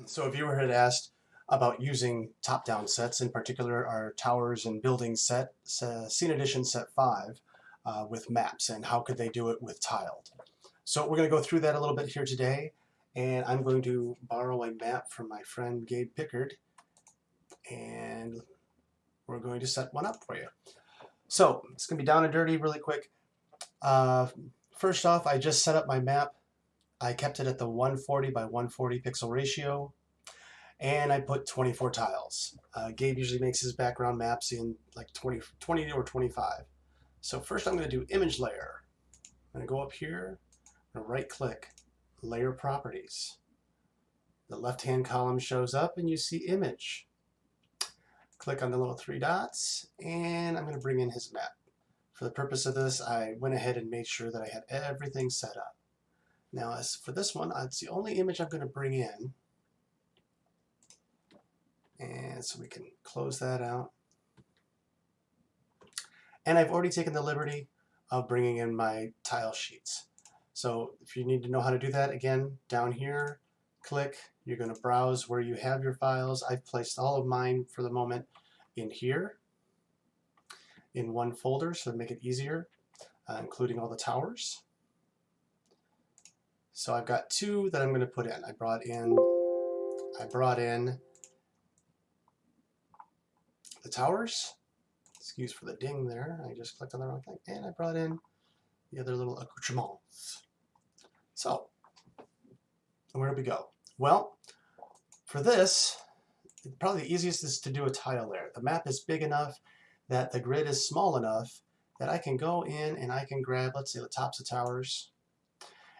So a viewer had asked about using top-down sets, in particular our towers and buildings set, Scene Edition Set 5, with maps, and how could they do it with tiled. So we're going to go through that a little bit here today, and I'm going to borrow a map from my friend Gabe Pickard, and we're going to set one up for you. So it's going to be down and dirty really quick. First off, I just set up my map. I kept it at the 140 by 140 pixel ratio, and I put 24 tiles. Gabe usually makes his background maps in like 20 or 25. So first I'm going to do image layer. I'm going to go up here, I'm going to right click, layer properties. The left hand column shows up and you see image. Click on the little three dots and I'm going to bring in his map. For the purpose of this, I went ahead and made sure that I had everything set up. Now as for this one, it's the only image I'm going to bring in. And so we can close that out. And I've already taken the liberty of bringing in my tile sheets. So if you need to know how to do that, again, down here, click, you're going to browse where you have your files. I've placed all of mine for the moment in here, in one folder, so to make it easier, including all the towers. So I've got two that I'm going to put in. I brought in the towers. Excuse for the ding there. I just clicked on the wrong thing. And I brought in the other little accoutrements. So, where do we go? Well, for this, probably the easiest is to do a tile layer. The map is big enough that the grid is small enough that I can go in and I can grab, let's say, the tops of towers.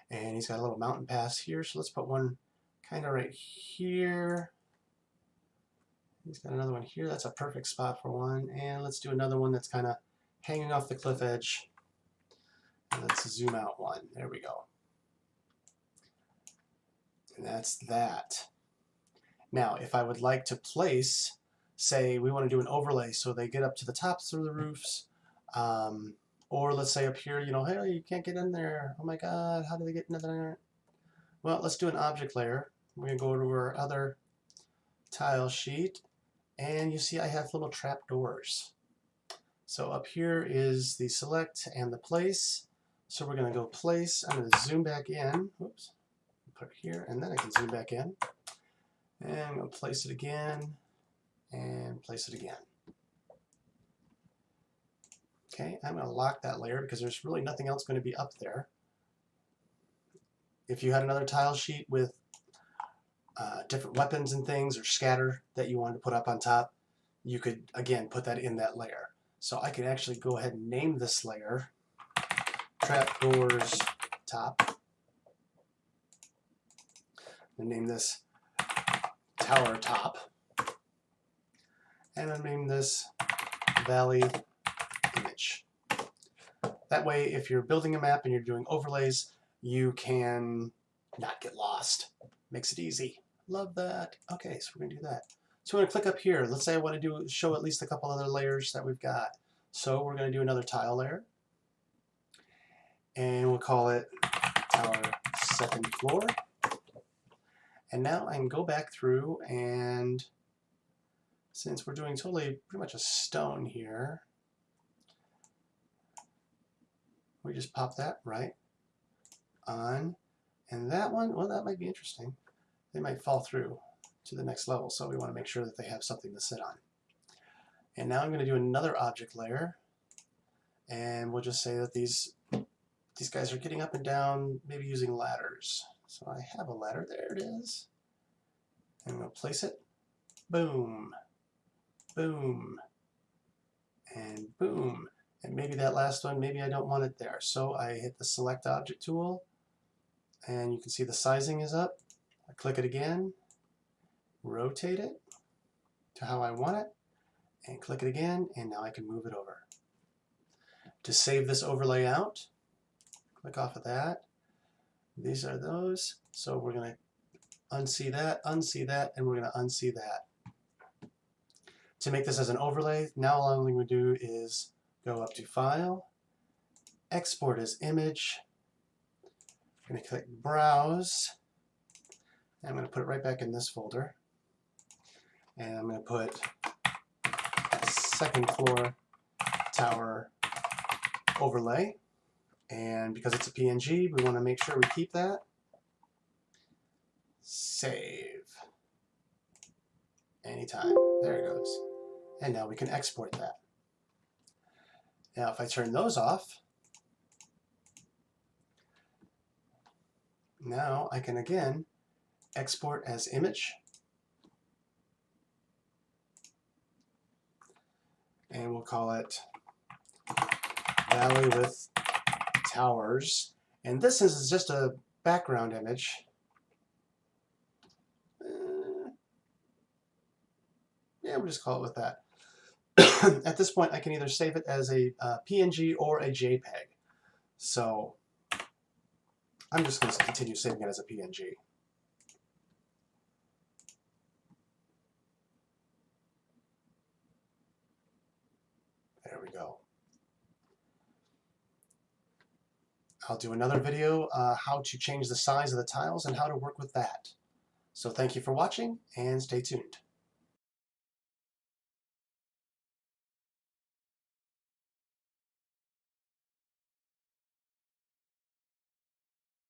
And he's got a little mountain pass here, so let's put one kind of right here. He's got another one here. That's a perfect spot for one. And let's do another one that's kind of hanging off the cliff edge. And let's zoom out one. There we go. And that's that. Now, if I would like to place, say we want to do an overlay so they get up to the tops of the roofs, or let's say up here, you know, hey, you can't get in there. Oh my God, how do they get in there? Well, let's do an object layer. We're going to go to our other tile sheet. And you see I have little trap doors. So up here is the select and the place. So we're going to go place. I'm going to zoom back in. Oops. Put it here, and then I can zoom back in. And I'm going to place it again and place it again. Okay, I'm going to lock that layer because there's really nothing else going to be up there. If you had another tile sheet with different weapons and things or scatter that you wanted to put up on top, you could, again, put that in that layer. So I can actually go ahead and name this layer Trapdoors Top. And name this Tower Top. And I'll name this Valley Image. That way, if you're building a map and you're doing overlays, you can not get lost. Makes it easy. Love that. Okay, so we're going to do that. So we're going to click up here. Let's say I want to show at least a couple other layers that we've got. So we're going to do another tile layer. And we'll call it Tower Second Floor. And now I can go back through, and since we're doing totally pretty much a stone here, we just pop that right on. And that one, well, that might be interesting. They might fall through to the next level, so we want to make sure that they have something to sit on. And now I'm going to do another object layer, and we'll just say that these guys are getting up and down, maybe using ladders. So I have a ladder. There it is. And I'm going to place it. Boom. Boom. And boom. And maybe that last one, maybe I don't want it there. So I hit the Select Object tool, and you can see the sizing is up. I click it again, rotate it to how I want it, and click it again, and now I can move it over. To save this overlay out, click off of that. These are those. So we're going to unsee that, and we're going to unsee that. To make this as an overlay, now all I'm going to do is go up to File, Export as Image. I'm going to click Browse, And I'm going to put it right back in this folder. And I'm going to put a second floor tower overlay. And because it's a PNG, we want to make sure we keep that. Save. Anytime. There it goes. And now we can export that. Now if I turn those off, now I can again export as image. And we'll call it Valley with Towers. And this is just a background image. Yeah, we'll just call it with that. At this point, I can either save it as a PNG or a JPEG. So I'm just going to continue saving it as a PNG. There we go. I'll do another video how to change the size of the tiles and how to work with that. So thank you for watching and stay tuned.